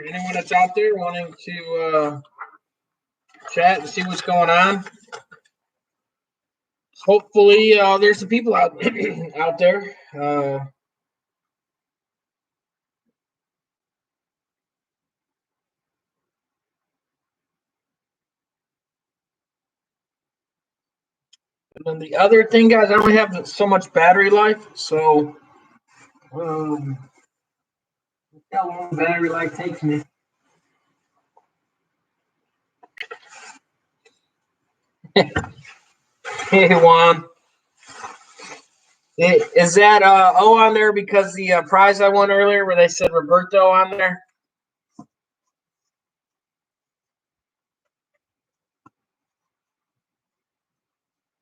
anyone that's out there wanting to chat and see what's going on. Hopefully, there's some people out out there. And then the other thing, guys, I don't have so much battery life, so how long battery life takes me. Hey, Juan. Is that O on there because the prize I won earlier where they said Roberto on there?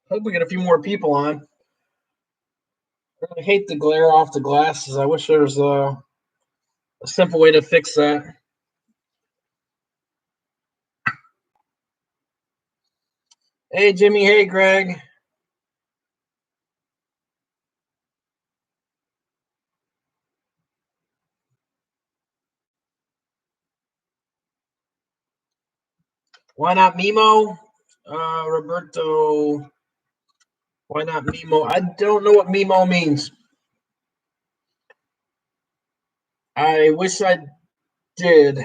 Hope we get a few more people on. I hate the glare off the glasses. I wish there was a simple way to fix that. Hey, Jimmy. Hey, Greg. Why not Mimo? Roberto. Why not Mimo? I don't know what Mimo means. I wish I did.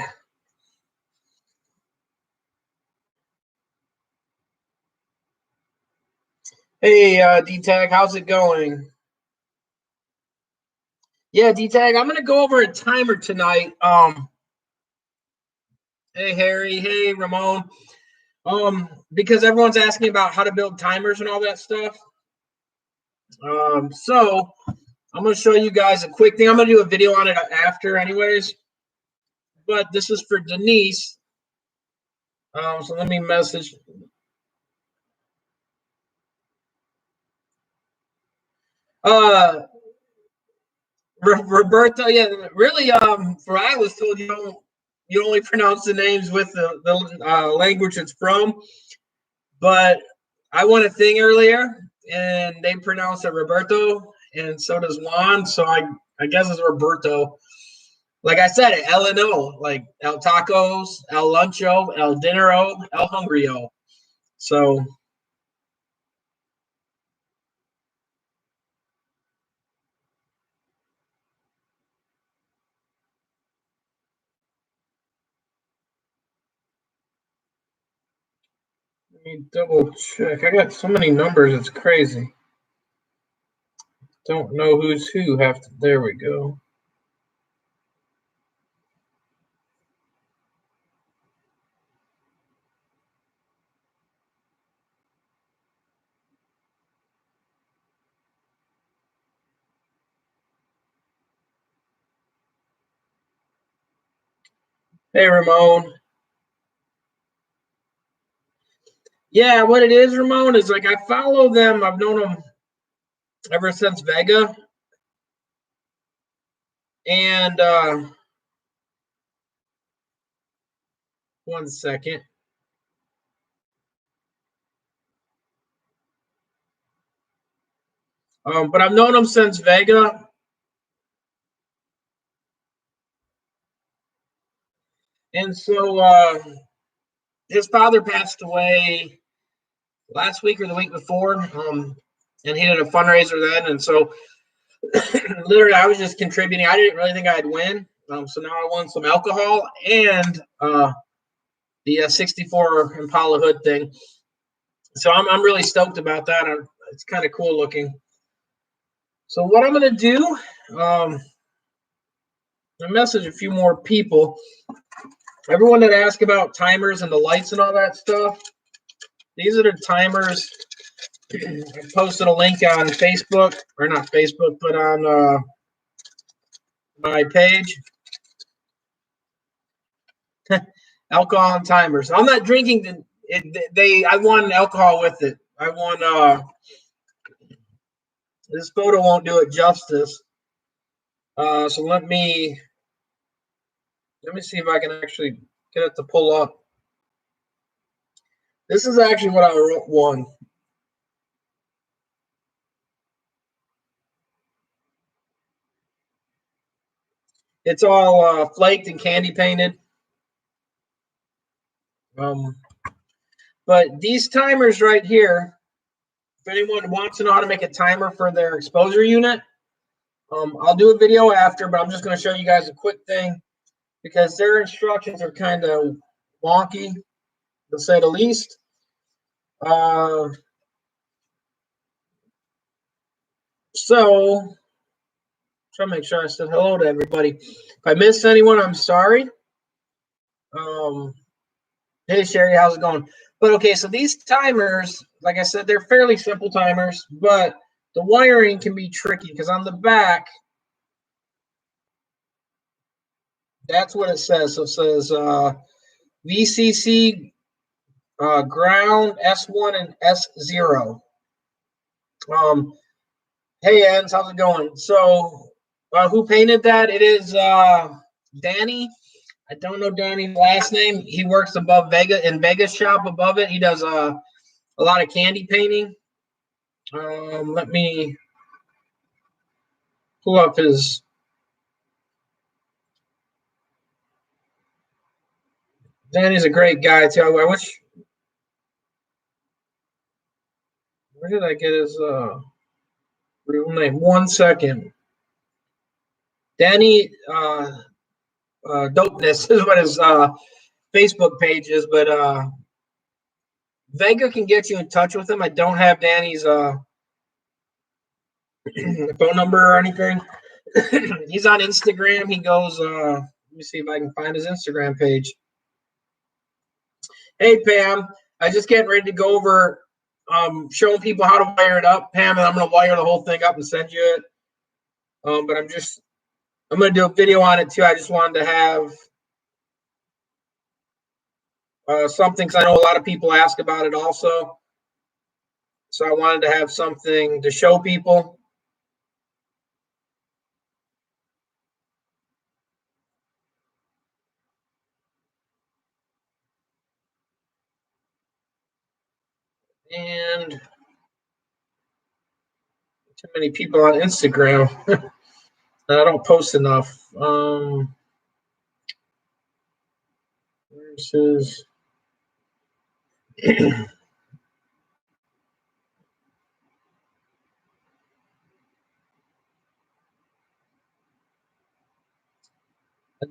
Hey, D-Tag, how's it going? Yeah, D-Tag, I'm going to go over a timer tonight. Hey, Harry. Hey, Ramon. Because everyone's asking about how to build timers and all that stuff. So I'm going to show you guys a quick thing. I'm going to do a video on it after anyways. But this is for Denise. So let me message. Roberto, yeah, really, for I was told you only pronounce the names with the language it's from. But I won a thing earlier, and they pronounce it Roberto, and so does Juan. So I guess it's Roberto. Like I said, El and O, like El Tacos, El Luncho, El Dinero, El Hungrio. So let me double check. I got so many numbers, it's crazy. Don't know who's who. There we go. Hey, Ramon. Yeah, what it is, Ramon, is like I follow them. I've known them ever since Vega. And 1 second. But I've known him since Vega. And so his father passed away last week or the week before. And he did a fundraiser then. And so literally I was just contributing. I didn't really think I'd win. So now I won some alcohol and the 64 Impala hood thing. So I'm really stoked about that. It's kind of cool looking. So what I'm going to do, I message a few more people. Everyone that asked about timers and the lights and all that stuff, these are the timers. I posted a link on Facebook, or not Facebook, but on my page. Alcohol and timers. I'm not drinking. I won alcohol with it. I won. This photo won't do it justice. So let me see if I can actually get it to pull up. This is actually what I won. It's all flaked and candy painted. But these timers right here, if anyone wants to know how to make a timer for their exposure unit, I'll do a video after, but I'm just going to show you guys a quick thing because their instructions are kind of wonky, to say the least. So, try to make sure I said hello to everybody. If I missed anyone, I'm sorry. Hey, Sherry, how's it going? But okay, so these timers, like I said, they're fairly simple timers, but the wiring can be tricky because on the back, that's what it says. So it says VCC ground S1 and S0. Hey, Ans, how's it going? So who painted that? It is Danny. I don't know Danny's last name. He works above Vega in Vega's shop above it. He does a lot of candy painting. Let me pull up his. Danny's a great guy too. I wish. Where did I get his real name? 1 second. Danny Dopeness is what his Facebook page is, but Vega can get you in touch with him. I don't have Danny's phone number or anything. He's on Instagram. He goes, let me see if I can find his Instagram page. Hey, Pam, I just getting ready to go over showing people how to wire it up, Pam, and I'm going to wire the whole thing up and send you it. But I'm going to do a video on it too. I just wanted to have something because I know a lot of people ask about it also. So I wanted to have something to show people. And too many people on Instagram. I don't post enough. This is I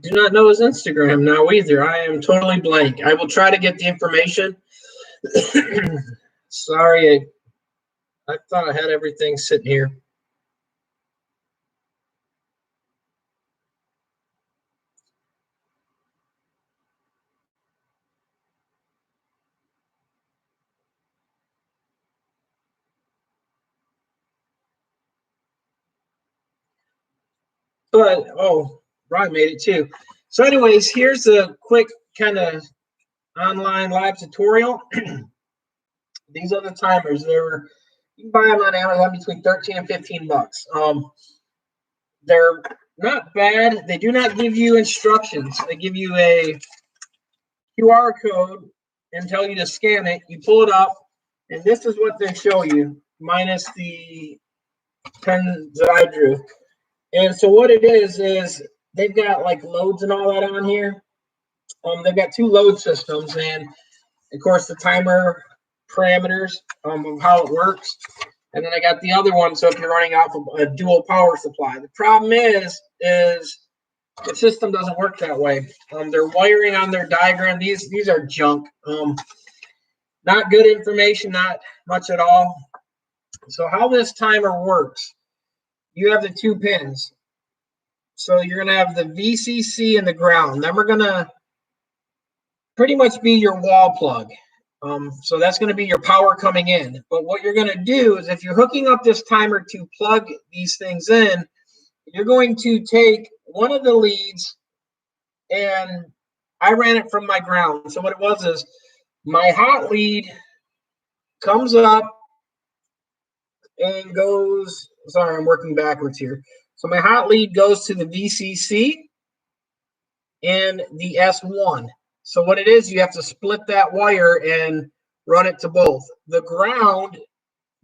do not know his Instagram now either. I am totally blank. I will try to get the information. Sorry, I thought I had everything sitting here. But, oh, Ryan made it too. So anyways, here's a quick kind of online live tutorial. These are the timers. You can buy them on Amazon between 13 and 15 bucks. They're not bad. They do not give you instructions. They give you a QR code and tell you to scan it. You pull it up, and this is what they show you, minus the pen that I drew. And so what it is they've got like loads and all that on here. They've got two load systems, and of course the timer parameters of how it works. And then I got the other one, so if you're running off of a dual power supply. The problem is the system doesn't work that way. Their wiring on their diagram, these are junk. Not good information, not much at all. So how this timer works, you have the two pins. So you're going to have the VCC and the ground. Then we're going to pretty much be your wall plug. So that's going to be your power coming in. But what you're going to do is if you're hooking up this timer to plug these things in, you're going to take one of the leads, and I ran it from my ground. So what it was is my hot lead comes up and goes, sorry, I'm working backwards here. So my hot lead goes to the VCC and the S1. So what it is, you have to split that wire and run it to both. The ground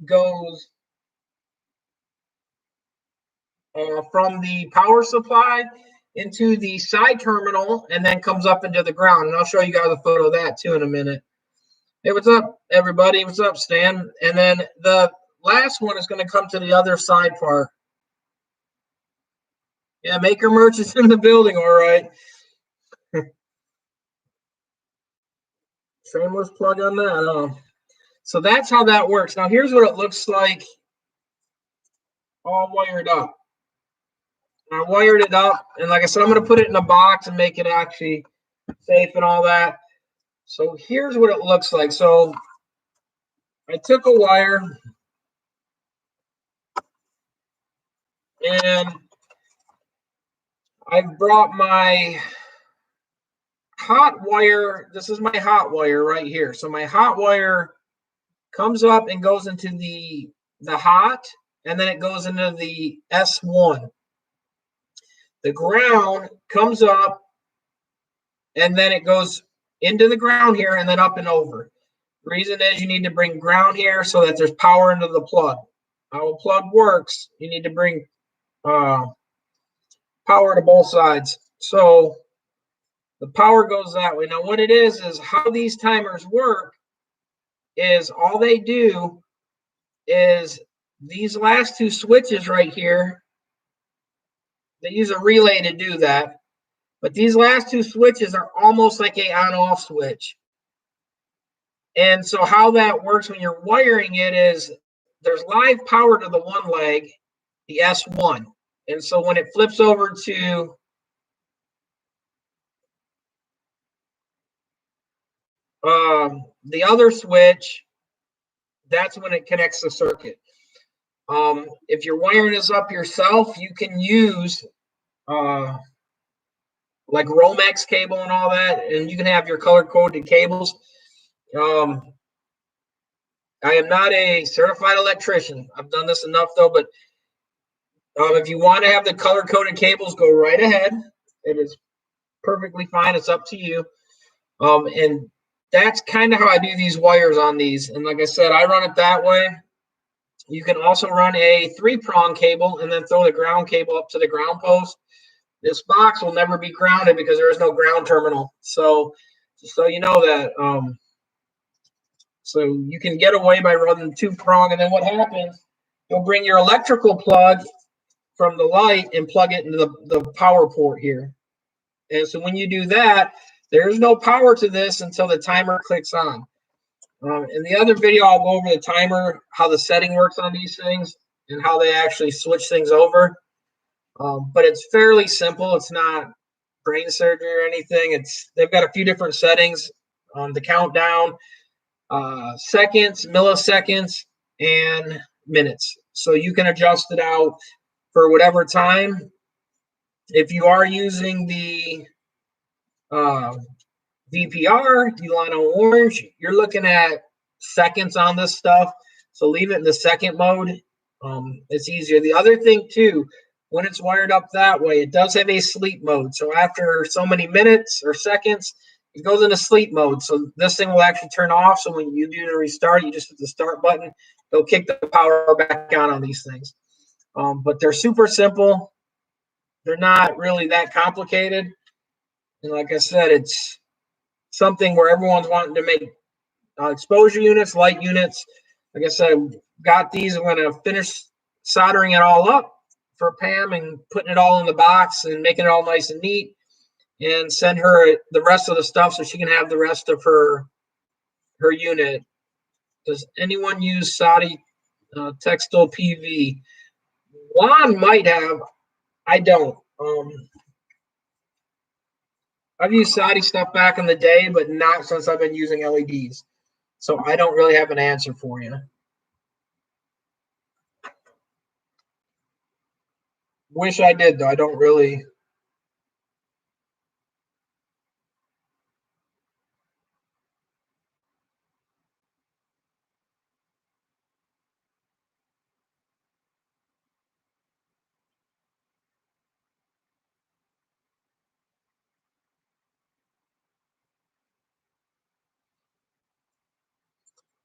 goes from the power supply, into the side terminal and then comes up into the ground. And I'll show you guys a photo of that too in a minute. Hey, what's up, everybody? What's up, Stan? And then the last one is going to come to the other side part. Yeah, Maker Merch is in the building, all right. Shameless plug on that. So that's how that works. Now, here's what it looks like all wired up. I wired it up, and like I said, I'm going to put it in a box and make it actually safe and all that. So here's what it looks like. So I took a wire and I brought my hot wire. This is my hot wire right here. So my hot wire comes up and goes into the hot, and then it goes into the S1. The ground comes up, and then it goes into the ground here and then up and over. The reason is you need to bring ground here so that there's power into the plug. How a plug works, you need to bring power to both sides. So the power goes that way. Now what it is how these timers work is all they do is these last two switches right here, they use a relay to do that. But these last two switches are almost like a on-off switch. And so how that works when you're wiring it is there's live power to the one leg, the S1. And so when it flips over to the other switch, that's when it connects the circuit. If you're wiring this up yourself, you can use like Romex cable and all that, and you can have your color-coded cables. I am not a certified electrician. I've done this enough though, but if you want to have the color-coded cables, go right ahead. It is perfectly fine. It's up to you. And that's kind of how I do these wires on these. And like I said, I run it that way. You can also run a 3-prong cable and then throw the ground cable up to the ground post. This box will never be grounded because there is no ground terminal. So just so you know that. So you can get away by running 2-prong, and then what happens, you'll bring your electrical plug from the light and plug it into the power port here. And so when you do that, there's no power to this until the timer clicks on. In the other video, I'll go over the timer, how the setting works on these things, and how they actually switch things over. But it's fairly simple. It's not brain surgery or anything. They've got a few different settings on the countdown, seconds, milliseconds, and minutes. So you can adjust it out for whatever time. If you are using the VPR, Delano Orange, you're looking at seconds on this stuff. So leave it in the second mode. It's easier. The other thing too, when it's wired up that way, it does have a sleep mode. So after so many minutes or seconds, it goes into sleep mode. So this thing will actually turn off. So when you do the restart, you just hit the start button. It'll kick the power back on these things. But they're super simple. They're not really that complicated. And like I said, it's something where everyone's wanting to make exposure units, light units. Like I said, got these. I'm going to finish soldering it all up for Pam and putting it all in the box and making it all nice and neat, and send her the rest of the stuff so she can have the rest of her unit. Does anyone use Saudi textile PV? Juan might have. I don't. I've used Saudi stuff back in the day, but not since I've been using LEDs. So I don't really have an answer for you. Wish I did, though. I don't really.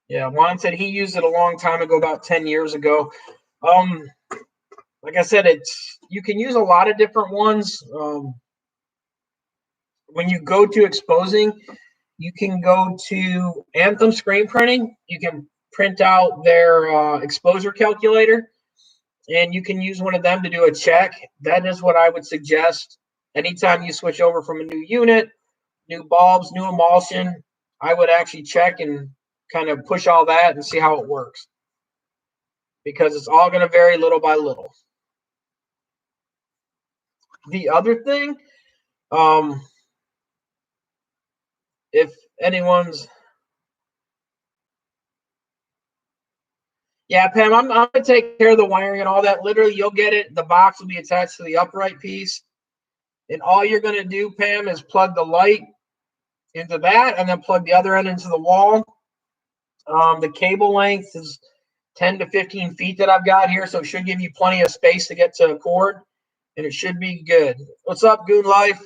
Yeah, Juan said he used it a long time ago, about 10 years ago. like I said, you can use a lot of different ones. When you go to exposing, you can go to Anthem Screen Printing. You can print out their exposure calculator, and you can use one of them to do a check. That is what I would suggest. Anytime you switch over from a new unit, new bulbs, new emulsion, I would actually check and kind of push all that and see how it works, because it's all going to vary little by little. The other thing, if anyone's, yeah, Pam, I'm going to take care of the wiring and all that. Literally, you'll get it. The box will be attached to the upright piece. And all you're going to do, Pam, is plug the light into that and then plug the other end into the wall. The cable length is 10 to 15 feet that I've got here, so it should give you plenty of space to get to a cord, and it should be good. What's up, Goon Life?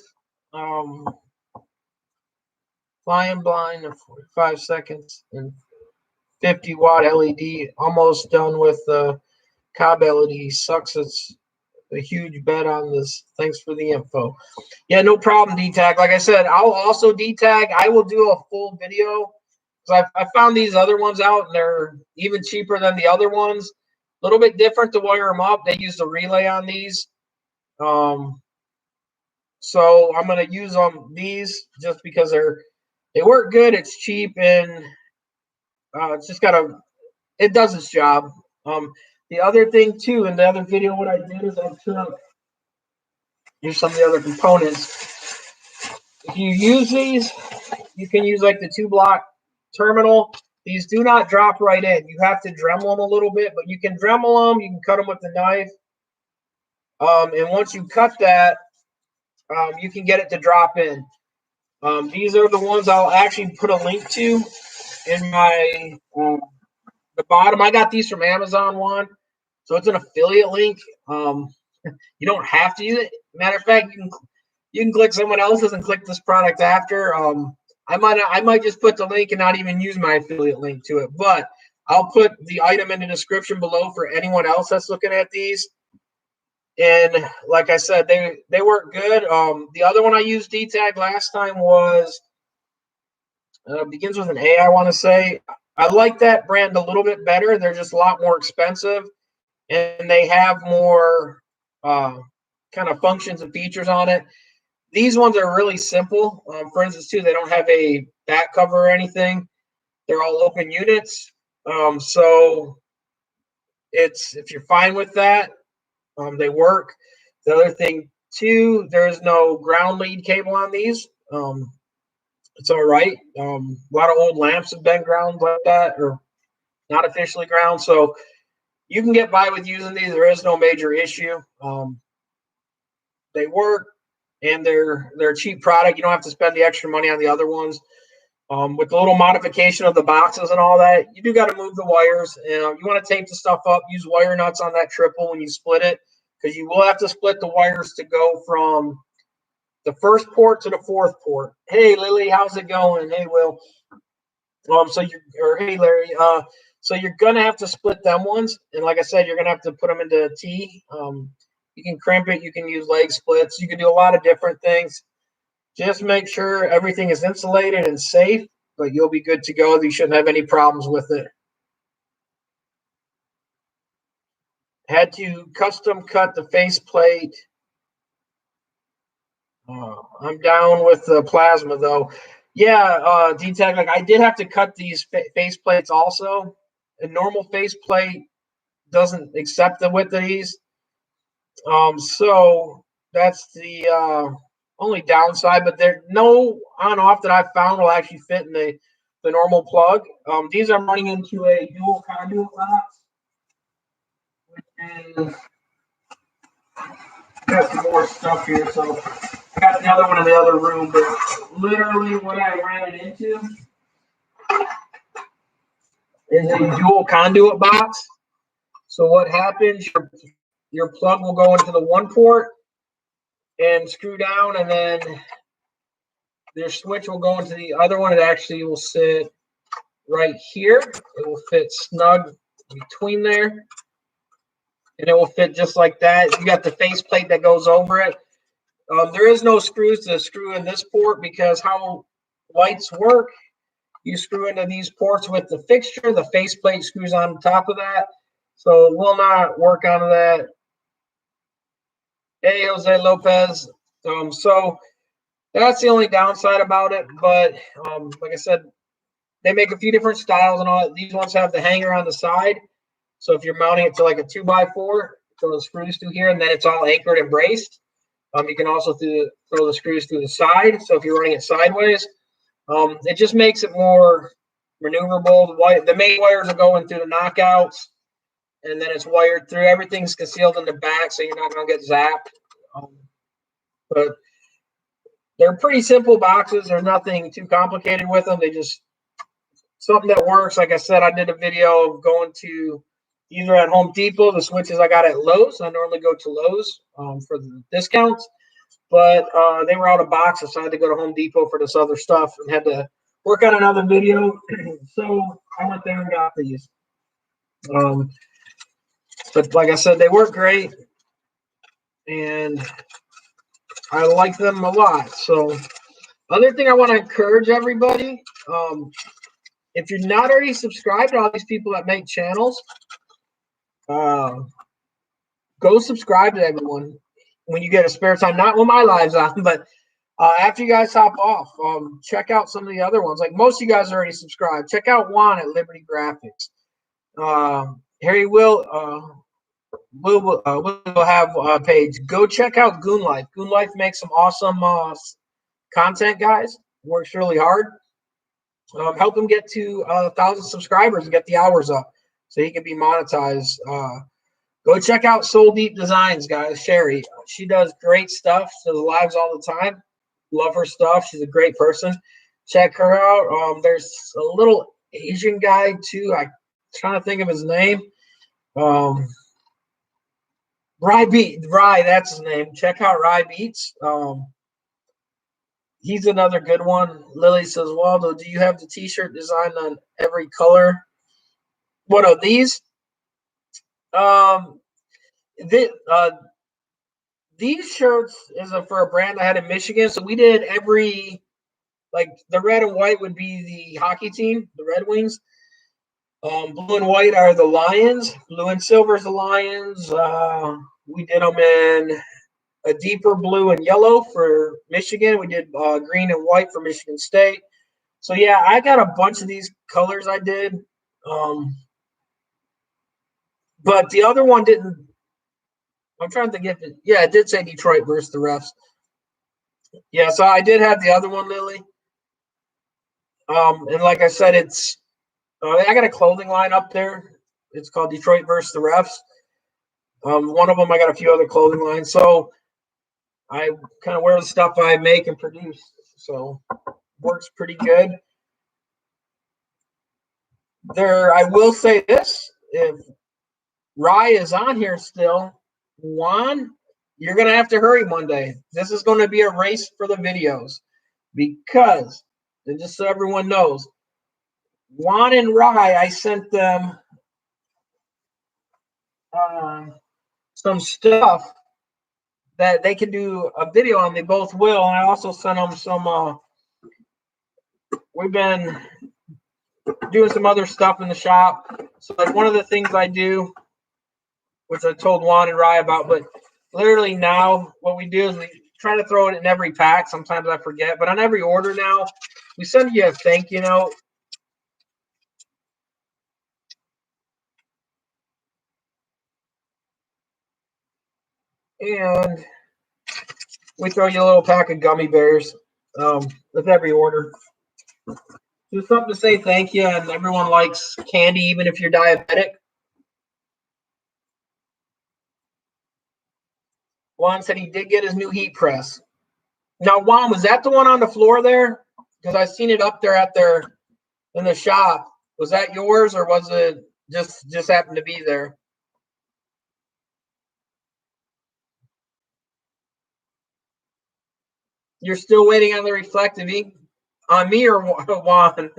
Flying blind in 45 seconds and 50-watt LED. Almost done with the Cobb LED. Sucks it's a huge bet on this. Thanks for the info. Yeah, no problem, D-Tag. Like I said, I'll also D-Tag. I will do a full video, because I found these other ones out, and they're even cheaper than the other ones. A little bit different to wire them up. They use the relay on these. So I'm going to use these just because they work good. It's cheap, and it's just it does its job. The other thing too, in the other video, what I did is I took, here's some of the other components. If you use these, you can use like the 2-block terminal. These do not drop right in. You have to Dremel them a little bit, but you can Dremel them. You can cut them with the knife. And once you cut that, you can get it to drop in. These are the ones I'll actually put a link to in my the bottom. I got these from Amazon one, so it's an affiliate link. You don't have to use it. Matter of fact, you can click someone else's and click this product after. I might just put the link and not even use my affiliate link to it, but I'll put the item in the description below for anyone else that's looking at these. And like I said, they work good. The other one I used D-Tag last time was begins with an A, I want to say. I like that brand a little bit better. They're just a lot more expensive, and they have more kind of functions and features on it. These ones are really simple. For instance, too, they don't have a back cover or anything. They're all open units. So if you're fine with that, they work. The other thing too, there's no ground lead cable on these. It's all right. A lot of old lamps have been ground like that, or not officially ground. So you can get by with using these. There is no major issue. They work, and they're a cheap product. You don't have to spend the extra money on the other ones. With the little modification of the boxes and all that, you do got to move the wires. You want to tape the stuff up. Use wire nuts on that triple when you split it, because you will have to split the wires to go from the first port to the fourth port. Hey, Lily, how's it going? Hey, Will. Hey, Larry. So you're gonna have to split them ones, and like I said, you're gonna have to put them into T. You can crimp it. You can use leg splits. You can do a lot of different things. Just make sure everything is insulated and safe, but you'll be good to go. You shouldn't have any problems with it. Had to custom cut the faceplate. I'm down with the plasma though. Yeah, D-Tag, like I did have to cut these face plates also. A normal faceplate doesn't accept the width of these. So that's the only downside, but there no on-off that I've found will actually fit in the normal plug. These are running into a dual conduit box, which is got some more stuff here. So I got the other one in the other room, but literally what I ran it into is a dual conduit box. So what happens, your plug will go into the one port and screw down, and then your switch will go into the other one. It actually will sit right here. It will fit snug between there. and it will fit just like that. You got the faceplate that goes over it. There is no screws to screw in this port because how lights work, you screw into these ports with the fixture. The faceplate screws on top of that, so it will not work onto that. Hey, Jose Lopez. So that's the only downside about it. But like I said, they make a few different styles and all. These ones have the hanger on the side. So if you're mounting it to like a 2x4, throw the screws through here, and then it's all anchored and braced. You can also throw the screws through the side. So if you're running it sideways, it just makes it more maneuverable. The main wires are going through the knockouts, and then it's wired through. Everything's concealed in the back, so you're not going to get zapped. But they're pretty simple boxes. There's nothing too complicated with them. They just something that works. Like I said, I did a video of going to either at Home Depot, the switches I got at Lowe's. I normally go to Lowe's for the discounts, but they were out of boxes, so I had to go to Home Depot for this other stuff and had to work on another video. So I went there and got these. But like I said, they work great, and I like them a lot. So other thing I want to encourage everybody, if you're not already subscribed to all these people that make channels, go subscribe to everyone when you get a spare time. Not when my live's on, but after you guys hop off, check out some of the other ones. Like most of you guys are already subscribed. Check out Juan at Liberty Graphics. Harry will have a page. Go check out Goon Life. Goon Life makes some awesome content, guys. Works really hard. Help him get to 1,000 subscribers and get the hours up so he can be monetized. Go check out Soul Deep Designs, guys. Sherry, she does great stuff. She does lives all the time. Love her stuff. She's a great person. Check her out. There's a little Asian guy too. I'm trying to think of his name. Rye, that's his name. Check out Rye Beats. He's another good one. Lily says, Waldo, do you have the t-shirt designed on every color? What are these? These shirts is for a brand I had in Michigan. So we did like the red and white would be the hockey team, the Red Wings. Blue and white are the Lions. Blue and silver is the Lions. We did them in a deeper blue and yellow for Michigan. We did green and white for Michigan State. So yeah, I got a bunch of these colors I did. But the other one didn't. I'm trying to think if it. Yeah, it did say Detroit versus the Refs. Yeah, so I did have the other one, Lily. And like I said, it's. I got a clothing line up there. It's called Detroit versus the Refs. One of them, I got a few other clothing lines. So I kind of wear the stuff I make and produce. So works pretty good. I will say this: if Rye is on here still, Juan, you're going to have to hurry Monday. This is going to be a race for the videos because, and just so everyone knows, Juan and Rye, I sent them some stuff that they can do a video on. They both will. And I also sent them some, we've been doing some other stuff in the shop. So like one of the things I do, which I told Juan and Rye about, but literally now what we do is we try to throw it in every pack. Sometimes I forget, but on every order now, we send you a thank you note. And we throw you a little pack of gummy bears with every order. Just something to say thank you, and everyone likes candy, even if you're diabetic. Juan said he did get his new heat press. Now, Juan, was that the one on the floor there? Because I seen it up there in the shop. Was that yours, or was it just happened to be there? You're still waiting on the reflective ink on me or Juan?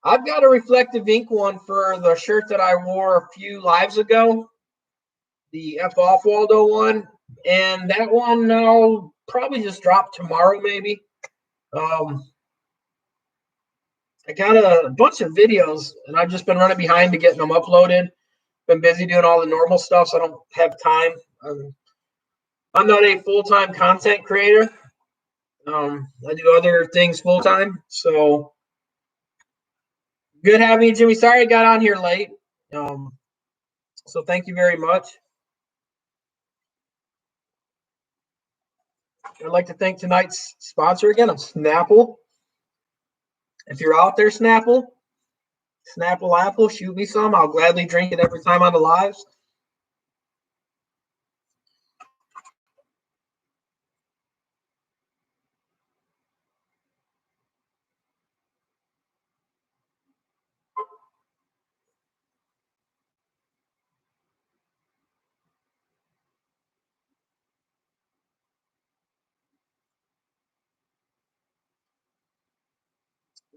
I've got a reflective ink one for the shirt that I wore a few lives ago. the F off Waldo one, and that one now probably just drop tomorrow maybe. I got a bunch of videos, and I've just been running behind to getting them uploaded. Been busy doing all the normal stuff, so I don't have time. I'm not a full-time content creator. I do other things full-time. So good having you, Jimmy. Sorry I got on here late. So thank you very much. I'd like to thank tonight's sponsor again of Snapple. If you're out there, Snapple Apple, shoot me some. I'll gladly drink it every time on the lives.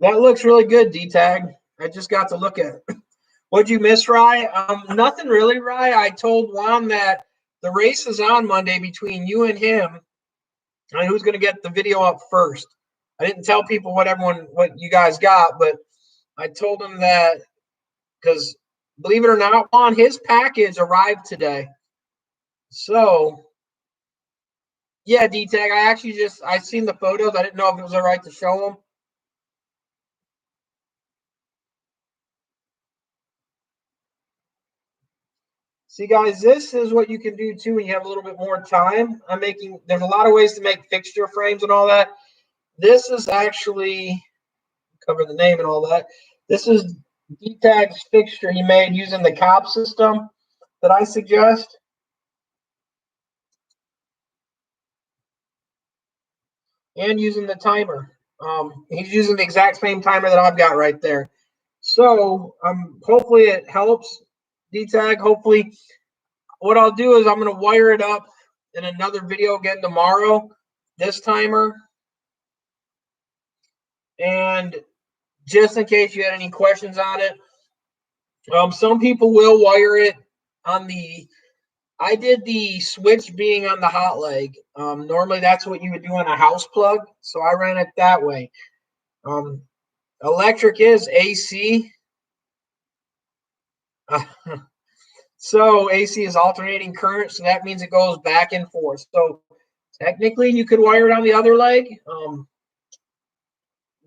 That looks really good, D-Tag. I just got to look at it. What'd you miss, Rye? Nothing really, Rye. I told Juan that the race is on Monday between you and him, and who's going to get the video up first. I didn't tell people what you guys got, but I told him that because, believe it or not, Juan, his package arrived today. So, yeah, D-Tag, I seen the photos. I didn't know if it was all right to show them. See, guys, this is what you can do too when you have a little bit more time. There's a lot of ways to make fixture frames and all that. This is actually, cover the name and all that. This is D-Tag's fixture he made using the COB system that I suggest. And using the timer. He's using the exact same timer that I've got right there. So hopefully it helps, D-Tag. Hopefully what I'll do is I'm going to wire it up in another video again tomorrow, this timer. And just in case you had any questions on it, some people will wire it on I did the switch being on the hot leg. Normally that's what you would do on a house plug. So I ran it that way. Electric is AC. So AC is alternating current. So that means it goes back and forth. So technically you could wire it on the other leg.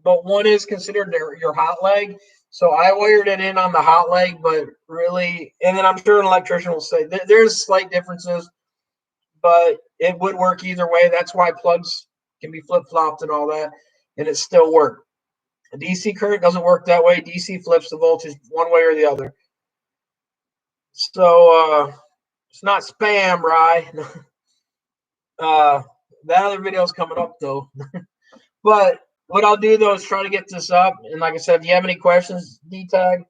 But one is considered your hot leg. So I wired it in on the hot leg, but really, and then I'm sure an electrician will say there's slight differences, but it would work either way. That's why plugs can be flip-flopped and all that, and it still works. A DC current doesn't work that way. DC flips the voltage one way or the other. So it's not spam, Rye. That other video is coming up, though. But what I'll do, though, is try to get this up. And like I said, if you have any questions, D-Tag,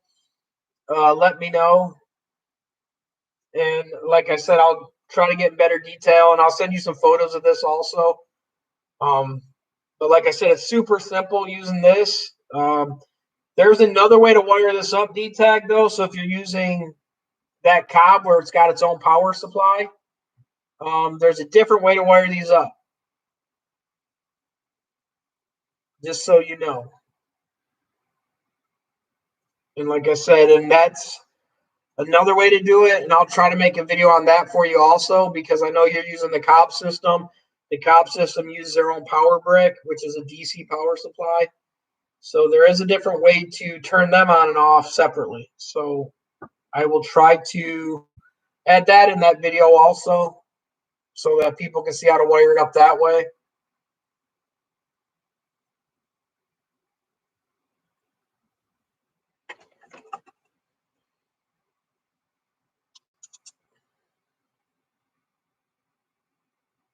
let me know. And like I said, I'll try to get in better detail. And I'll send you some photos of this also. But like I said, it's super simple using this. There's another way to wire this up, D-Tag, though. So if you're using that COB where it's got its own power supply, there's a different way to wire these up. Just so you know. And like I said, and that's another way to do it. And I'll try to make a video on that for you also, because I know you're using the COB system. The COB system uses their own power brick, which is a DC power supply. So there is a different way to turn them on and off separately. So I will try to add that in that video also, so that people can see how to wire it up that way.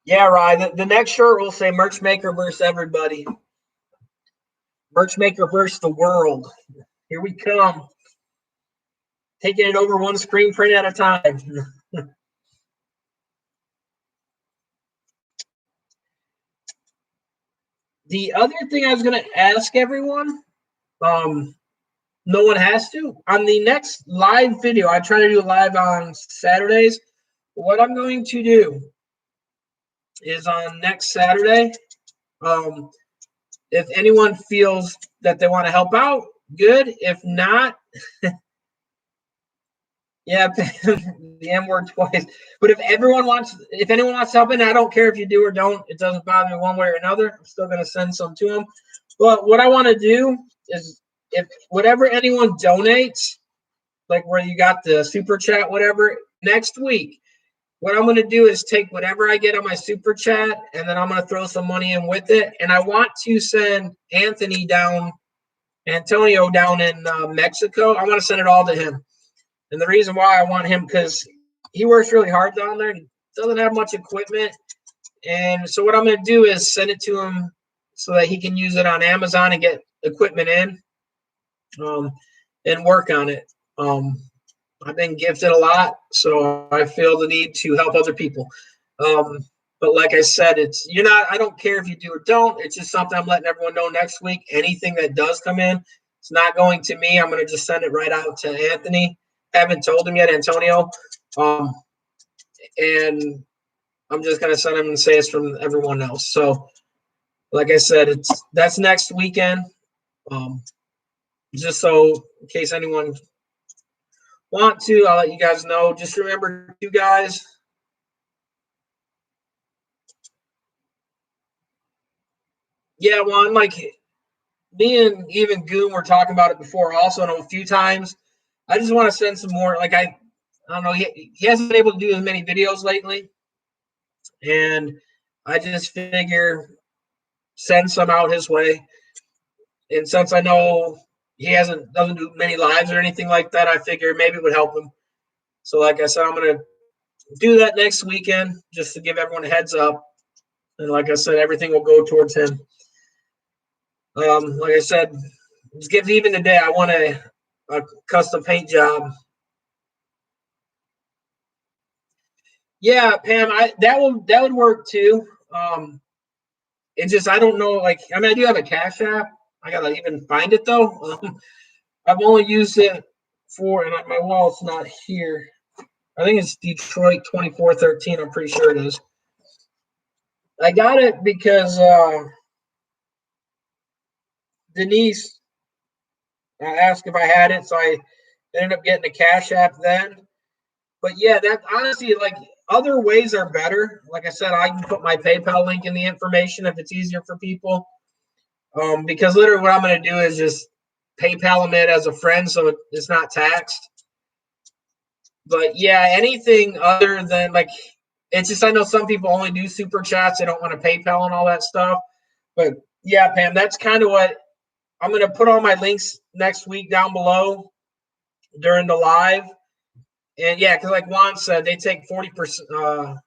Yeah, Ryan. The next shirt will say Merch Maker versus everybody. Merch Maker versus the world. Here we come. Taking it over one screen print at a time. The other thing I was going to ask everyone, no one has to. On the next live video, I try to do live on Saturdays. What I'm going to do is on next Saturday, if anyone feels that they want to help out, good. If not, yeah, the M word twice. But if anyone wants to help in, I don't care if you do or don't. It doesn't bother me one way or another. I'm still going to send some to them. But what I want to do is, if whatever anyone donates, like where you got the super chat, whatever, next week, what I'm going to do is take whatever I get on my super chat, and then I'm going to throw some money in with it. And I want to send Antonio down in Mexico. I want to send it all to him. And the reason why I want him, because he works really hard down there. He doesn't have much equipment. And so what I'm going to do is send it to him so that he can use it on Amazon and get equipment in, and work on it. I've been gifted a lot, so I feel the need to help other people. But like I said, I don't care if you do or don't. It's just something I'm letting everyone know next week. Anything that does come in, it's not going to me. I'm going to just send it right out to Anthony. I haven't told him yet, Antonio. And I'm just going to send him and say it's from everyone else. So, like I said, that's next weekend. Just so in case anyone want to, I'll let you guys know. Just remember, you guys. Yeah, Juan, like me and even Goon were talking about it before, also a few times. I just want to send some more. Like I don't know, he hasn't been able to do as many videos lately, and I just figure send some out his way. And since I know he doesn't do many lives or anything like that, I figure maybe it would help him. So, like I said, I'm gonna do that next weekend just to give everyone a heads up. And like I said, everything will go towards him. Like I said, just give even today. I want a custom paint job. Yeah, Pam, that would work too. It just I don't know. Like I mean, I do have a Cash App. I gotta even find it though. I've only used it for, and my wallet's not here. I think it's Detroit 2413. I'm pretty sure it is. I got it because Denise asked if I had it, so I ended up getting a Cash App then. But yeah, that honestly, like other ways are better. Like I said, I can put my PayPal link in the information if it's easier for people. Because literally, what I'm going to do is just PayPal them it as a friend, so it's not taxed. But yeah, anything other than like, it's just I know some people only do super chats. They don't want to PayPal and all that stuff. But yeah, Pam, that's kind of what I'm going to put all my links next week down below during the live. And yeah, because like Juan said, they take 40%.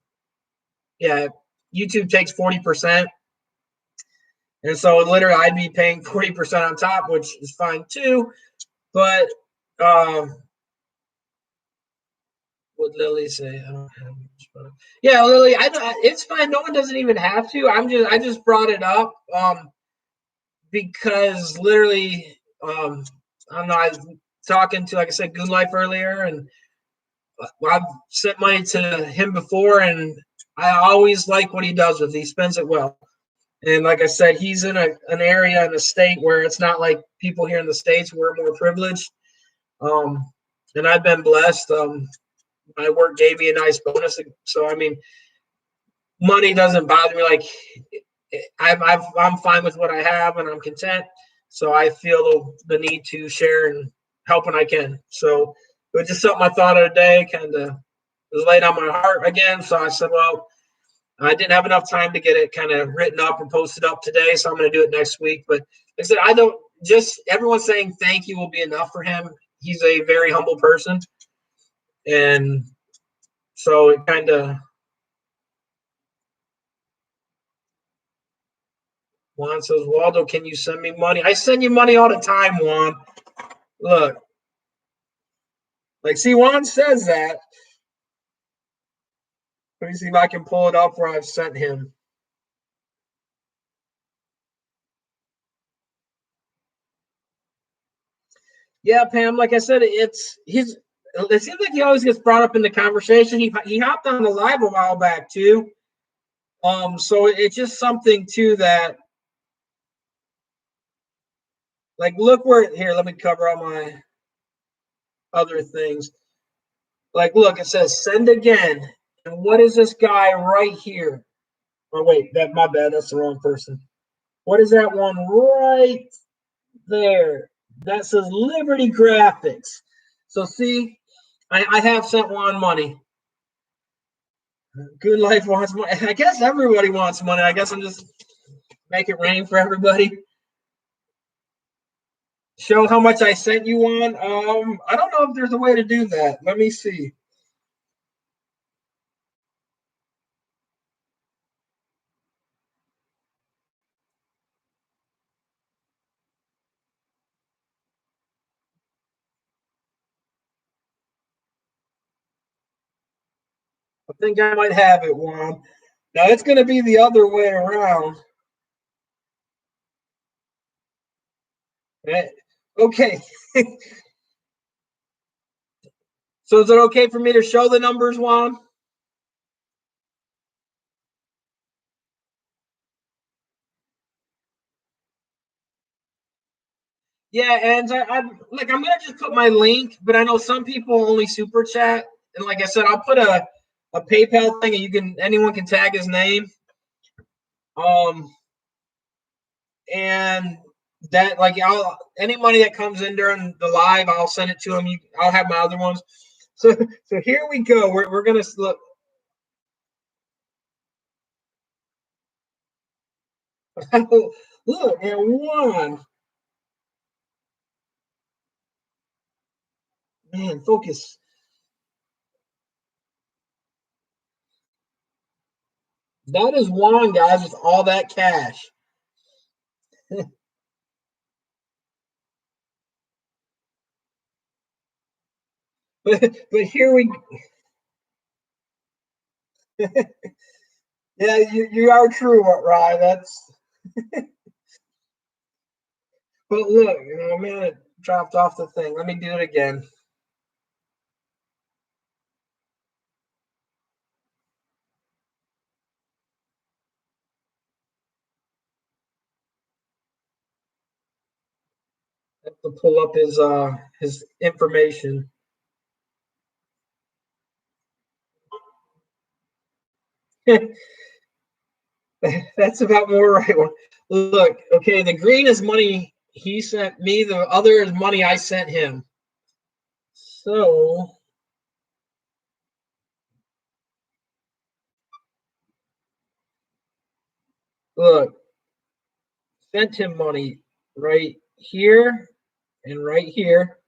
Yeah, YouTube takes 40%. And so literally I'd be paying 40% on top, which is fine too. But what Lily say? I don't have much. Yeah, Lily, it's fine. No one doesn't even have to. I just brought it up because literally I don't know, I was talking to, like I said, Goon Life earlier, and I've sent money to him before, and I always like what he does with it. He spends it well. And like I said, he's in an area in a state where it's not like people here in the States. We're more privileged. And I've been blessed. My work gave me a nice bonus. So, I mean, money doesn't bother me. Like, I'm fine with what I have and I'm content. So I feel the need to share and help when I can. So it was just something I thought of today, kind of was laid on my heart again. So I said, well, I didn't have enough time to get it kind of written up and posted up today, so I'm going to do it next week. But like I said, I don't just everyone saying thank you will be enough for him. He's a very humble person, and so it kind of. Juan says, Waldo, can you send me money? I send you money all the time, Juan. Look, like, see, Juan says that. Let me see if I can pull it up where I've sent him. Yeah, Pam. Like I said, it's his. it seems like he always gets brought up in the conversation. He hopped on the live a while back too. So it's just something too that, like, look where here. Let me cover all my other things. Like, look, it says send again. And what is this guy right here? Oh wait, my bad. That's the wrong person. What is that one right there? That says Liberty Graphics. So see, I have sent Juan money. Good Life wants money. I guess everybody wants money. I guess I'm just make it rain for everybody. Show how much I sent you on. I don't know if there's a way to do that. Let me see. I think I might have it, Juan. Now it's going to be the other way around. Okay. So is it okay for me to show the numbers, Juan? Yeah, and I'm gonna just put my link, but I know some people only super chat, and like I said, I'll put a PayPal thing, and anyone can tag his name. And that any money that comes in during the live, I'll send it to him. I'll have my other ones. So here we go. We're gonna look. Look, and one. Man, focus. That is one, guys, with all that cash. but here we. Yeah, you are true, Rye. That's. But look, man, it dropped off the thing. Let me do it again. I have to pull up his information. That's about more right one. Look, okay, the green is money he sent me. The other is money I sent him. So look, sent him money right here and right here.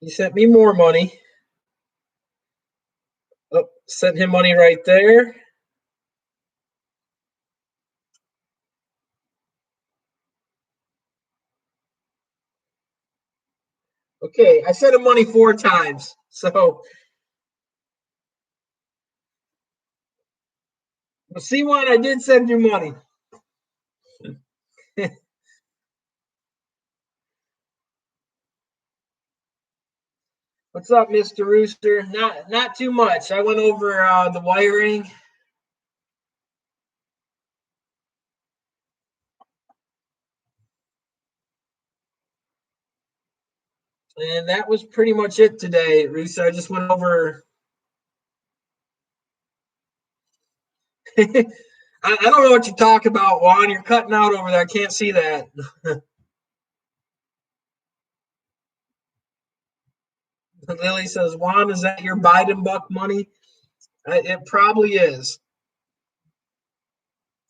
He sent me more money. Oh, sent him money right there. Okay, I sent him money 4 times. So see, one, I did send you money. What's up, Mr. Rooster? Not too much. I went over the wiring. And that was pretty much it today, Rooster. I just went over. I don't know what you talk about, Juan. You're cutting out over there. I can't see that. Lily says, Juan, is that your Biden buck money? It probably is.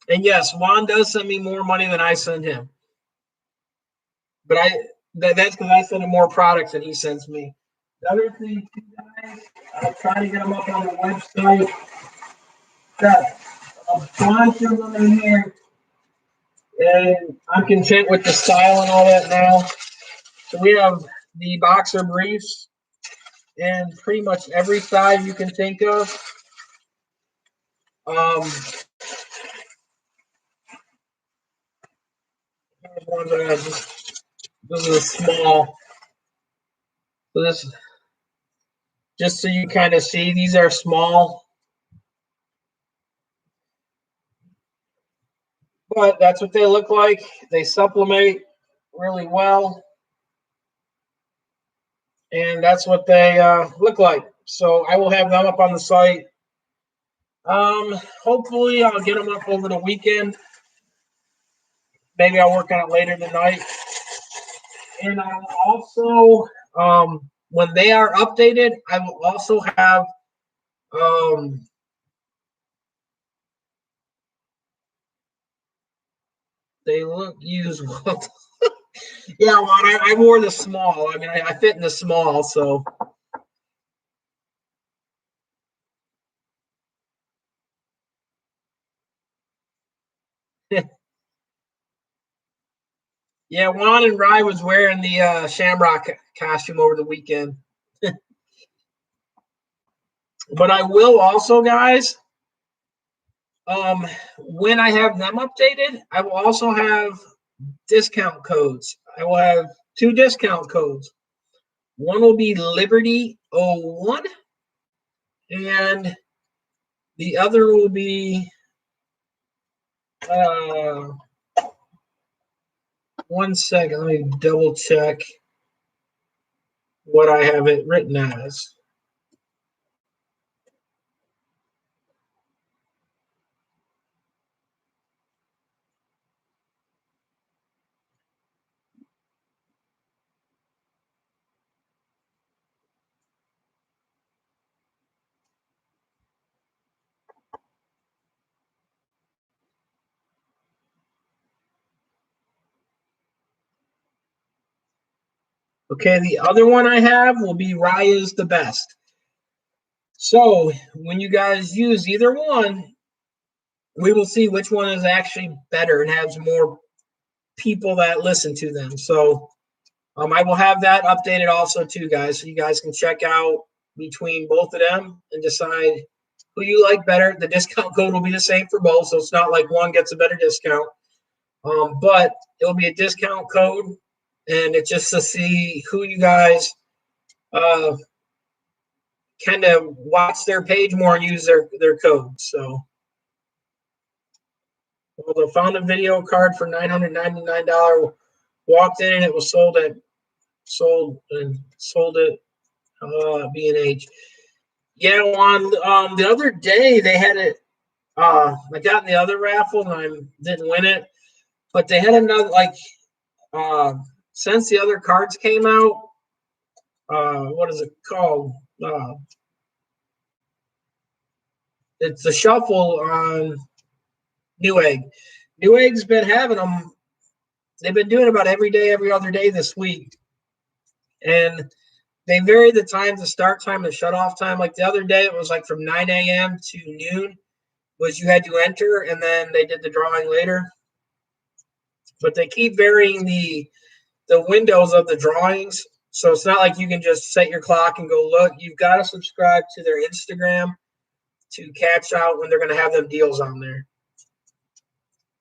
And yes, Juan does send me more money than I send him. But that's because I send him more products than he sends me. The other thing, guys, I'm trying to get them up on the website. Got a bunch of them in here. And I'm content with the style and all that now. So we have the boxer briefs in pretty much every size you can think of. One that I just This is a small. So this, just so you kind of see, these are small. But that's what they look like. They supplement really well. And that's what they look like. So I will have them up on the site. Hopefully I'll get them up over the weekend. Maybe I'll work on it later tonight. And I'll also, when they are updated, I will also have they look used well. Yeah, well, I wore the small. I mean, I fit in the small, so. Yeah, Juan and Rye was wearing the Shamrock costume over the weekend. But I will also, guys, when I have them updated, I will also have discount codes. I will have 2 discount codes. One will be Liberty01, and the other will be one second. Let me double check what I have it written as. Okay, the other one I have will be Raya's the best. So when you guys use either one, we will see which one is actually better and has more people that listen to them. So I will have that updated also too, guys, so you guys can check out between both of them and decide who you like better. The discount code will be the same for both, so it's not like one gets a better discount. But it'll be a discount code, and it's just to see who you guys kind of watch their page more and use their code. So, well, they found a video card for $999. Walked in and it was sold at B&H. Yeah, on the other day they had it. I got in the other raffle and I didn't win it, but they had another since the other cards came out. What is it called? It's a shuffle on Newegg. Newegg's been having them. They've been doing about every day, every other day this week, and they vary the time, the start time, the shut off time. Like the other day, it was like from 9 a.m. to noon was you had to enter, and then they did the drawing later. But they keep varying the windows of the drawings, so it's not like you can just set your clock and go look. You've got to subscribe to their Instagram to catch out when they're going to have them deals on there.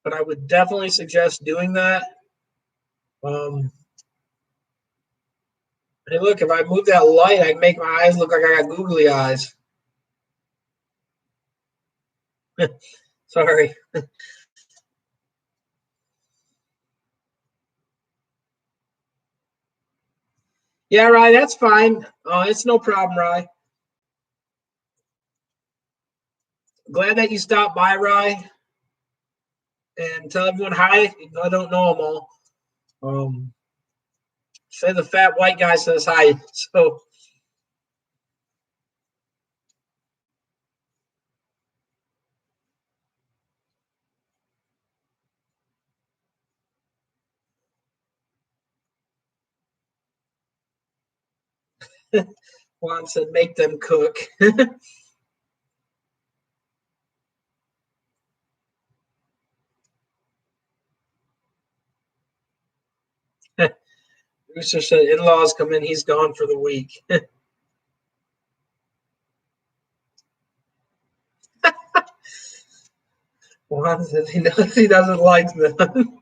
But I would definitely suggest doing that. Hey, look, if I move that light, I can make my eyes look like I got googly eyes. Sorry. Yeah, Rye, that's fine. It's no problem, Rye. Glad that you stopped by, Rye. And tell everyone hi. I don't know them all. Say the fat white guy says hi. So Juan said, make them cook. Rooster said, in-laws come in. He's gone for the week. Juan said he knows he doesn't like them.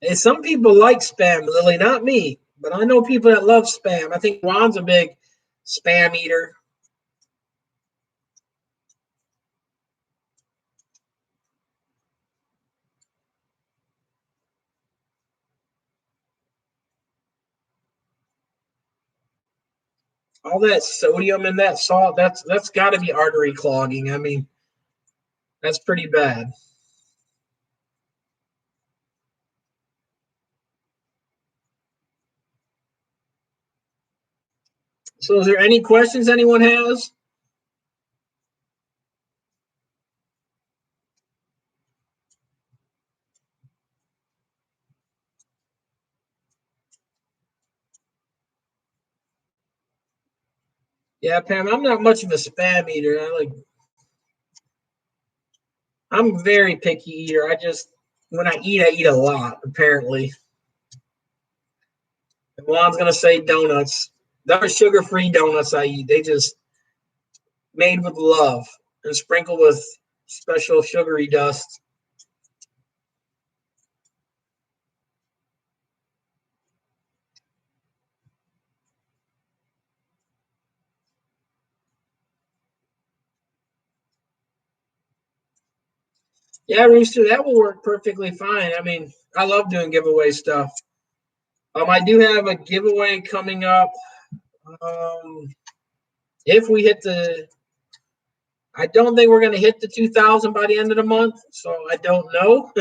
And some people like spam, Lily, not me, but I know people that love spam. I think Juan's a big spam eater. All that sodium in that salt, that's got to be artery clogging. I mean, that's pretty bad. So is there any questions anyone has? Yeah, Pam, I'm not much of a spam eater. I'm very picky eater. When I eat a lot, apparently. And Juan's gonna say donuts. They're sugar-free donuts I eat. They just made with love and sprinkled with special sugary dust. Yeah, Rooster, that will work perfectly fine. I mean, I love doing giveaway stuff. I do have a giveaway coming up. Um, if we hit I don't think we're going to hit the 2,000 by the end of the month, so I don't know.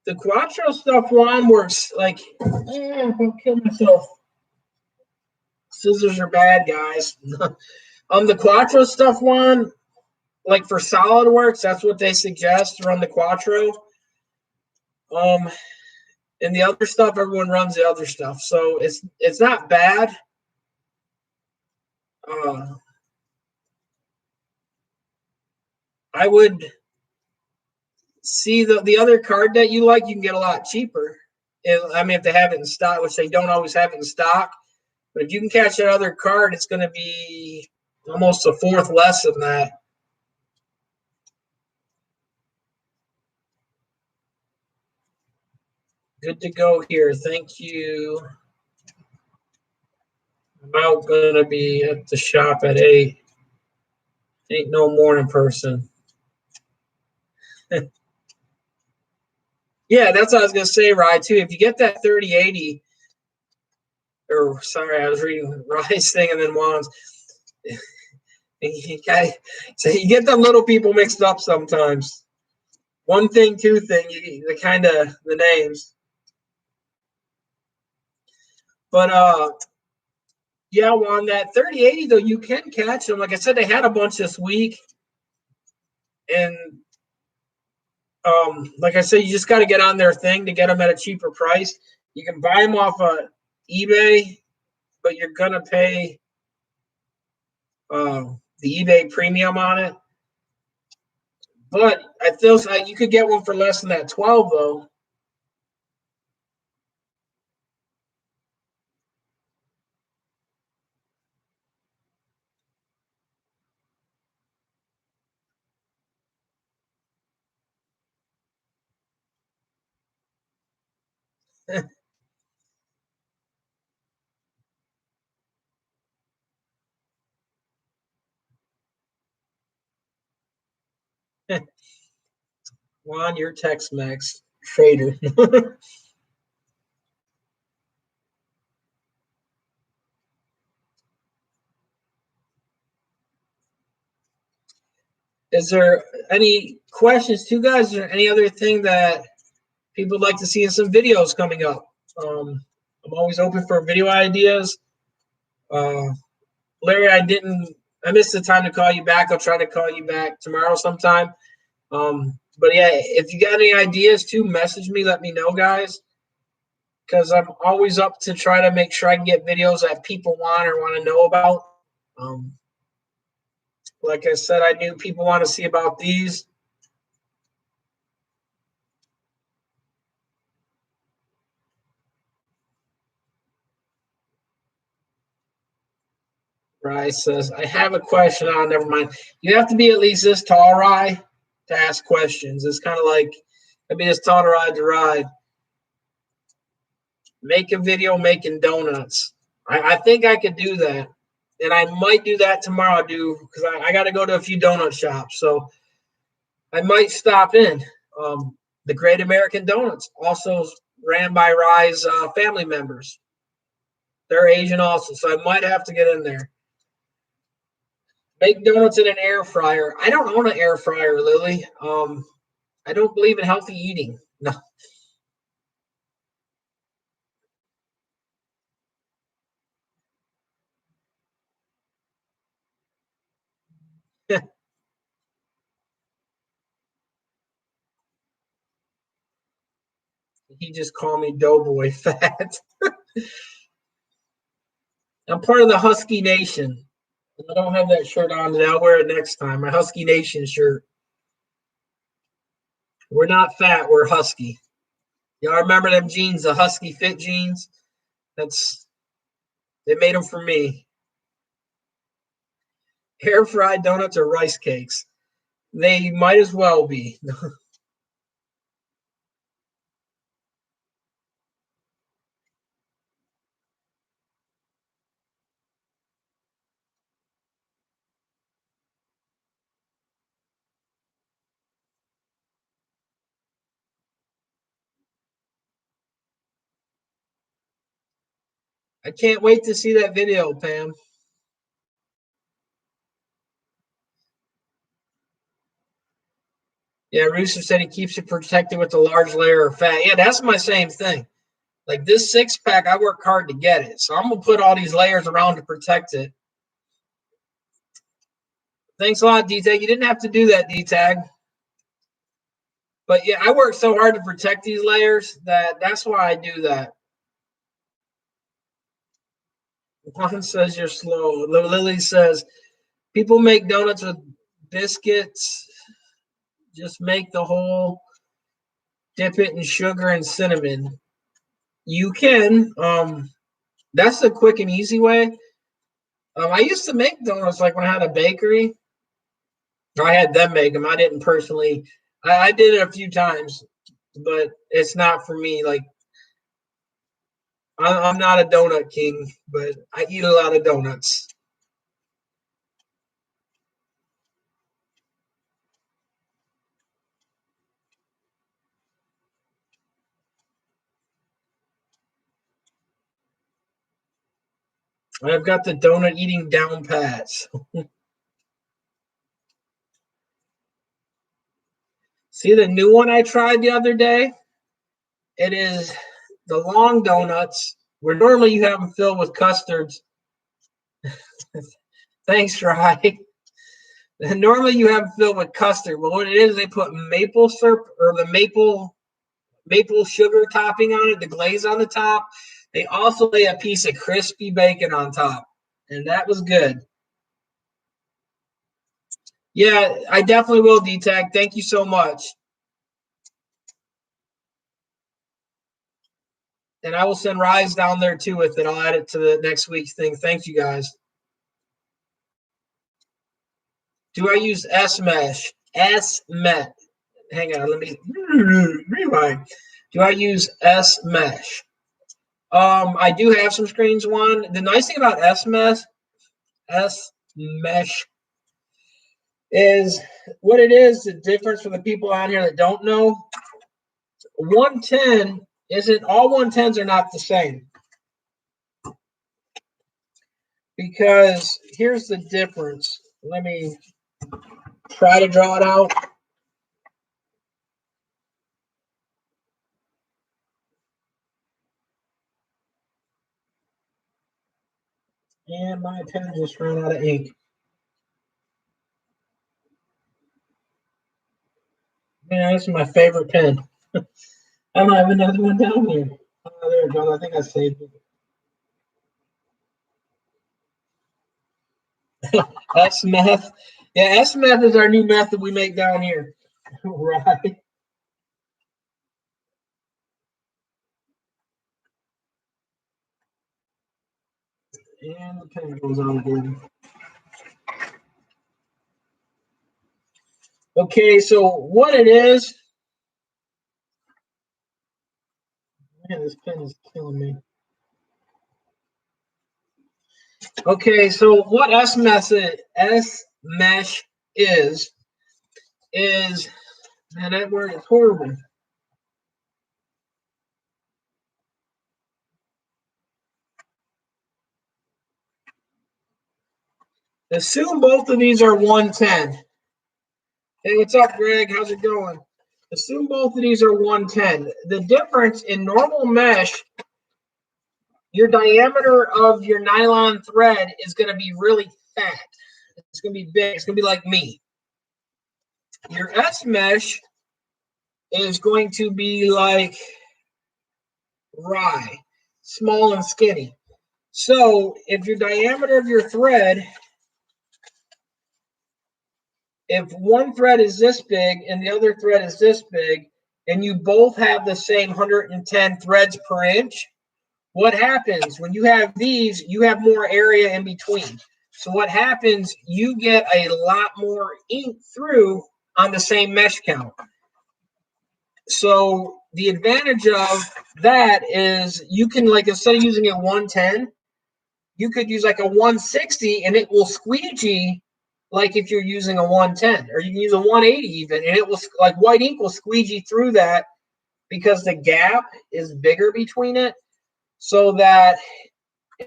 The Quattro stuff, Juan, works like, I'll kill myself. Scissors are bad, guys. The Quattro stuff, Juan, like for SolidWorks, that's what they suggest. Run the Quattro. Um, and the other stuff, everyone runs the other stuff, so it's not bad. Uh, I would see the other card that you like. You can get a lot cheaper. I mean, if they have it in stock, which they don't always have it in stock, but if you can catch that other card, it's going to be almost a fourth less than that. Good to go here. Thank you. I'm out gonna be at the shop at 8. Ain't no morning person. Yeah, that's what I was gonna say, Rye, too. If you get that 3080, or sorry, I was reading Rye's thing and then Juan's. So you get them little people mixed up sometimes. One thing, two thing, the kind of the names. But yeah, on that 3080 though, you can catch them. Like I said, they had a bunch this week, and like I said, you just got to get on their thing to get them at a cheaper price. You can buy them off of eBay, but you're gonna pay the eBay premium on it. But I feel like you could get one for less than that 12 though. Juan, your Tex-Mex trader. Is there any questions, too, guys? Is there any other thing that people would like to see in some videos coming up? I'm always open for video ideas. Larry, I missed the time to call you back. I'll try to call you back tomorrow sometime. But yeah, if you got any ideas too, message me, let me know, guys. Because I'm always up to try to make sure I can get videos that people want or want to know about. Um, like I said, I knew people want to see about these. Rye says, I have a question. Oh, never mind. You have to be at least this tall, Rye, to ask questions. It's kind of like, I'd be this tall to ride. Make a video making donuts. I think I could do that. And I might do that tomorrow, because I got to go to a few donut shops. So I might stop in. The Great American Donuts, also ran by Rye's family members. They're Asian also, so I might have to get in there. Make donuts in an air fryer. I don't own an air fryer, Lily. I don't believe in healthy eating. No. He just called me Doughboy fat. I'm part of the Husky Nation. I don't have that shirt on today. I'll wear it next time. My Husky Nation shirt. We're not fat. We're husky. Y'all remember them jeans, the Husky Fit jeans? They made them for me. Air fried donuts or rice cakes? They might as well be. I can't wait to see that video, Pam. Yeah, Rooster said he keeps it protected with a large layer of fat. Yeah, that's my same thing. Like this 6-pack, I work hard to get it. So I'm going to put all these layers around to protect it. Thanks a lot, D-Tag. You didn't have to do that, D-Tag. But yeah, I work so hard to protect these layers that's why I do that. Juan says you're slow. Lily says, people make donuts with biscuits. Just make the whole, dip it in sugar and cinnamon. You can. That's a quick and easy way. I used to make donuts like when I had a bakery. I had them make them. I didn't personally. I did it a few times, but it's not for me. Like I'm not a donut king, but I eat a lot of donuts. I've got the donut eating down pats. See the new one I tried the other day? It is the long donuts, where normally you have them filled with custards. Thanks, Rye. Normally you have them filled with custard, but what it is, they put maple syrup or the maple sugar topping on it, the glaze on the top. They also lay a piece of crispy bacon on top, and that was good. Yeah, I definitely will, D-Tag. Thank you so much. And I will send Rise down there too with it. I'll add it to the next week's thing. Thank you guys. Do I use S-Mesh? S-Mesh. Hang on, let me rewind. Do I use S-Mesh? I do have some screens. One. The nice thing about S-Mesh is what it is. The difference for the people on here that don't know, 110 isn't all 110s are not the same. Because here's the difference. Let me try to draw it out. And my pen just ran out of ink. Yeah, this is my favorite pen. I don't have another one down here. Oh, there it goes. I think I saved it. S-Meth. Yeah, S-Meth is our new method we make down here. Right. And the pen goes on again. Okay, so what it is, man, this pen is killing me. Okay, so what S-mesh is, man, that word is horrible. Assume both of these are 110. Hey, what's up, Greg? How's it going? Assume both of these are 110. The difference in normal mesh, your diameter of your nylon thread is going to be really fat. It's going to be big. It's going to be like me. Your S-mesh is going to be like rye, small and skinny. So if your diameter of your thread, if one thread is this big and the other thread is this big, and you both have the same 110 threads per inch, what happens when you have these, you have more area in between. So what happens, you get a lot more ink through on the same mesh count. So the advantage of that is you can, like, instead of using a 110, you could use like a 160 and it will squeegee like if you're using a 110, or you can use a 180 even, and it will, like, white ink will squeegee through that because the gap is bigger between it. So that,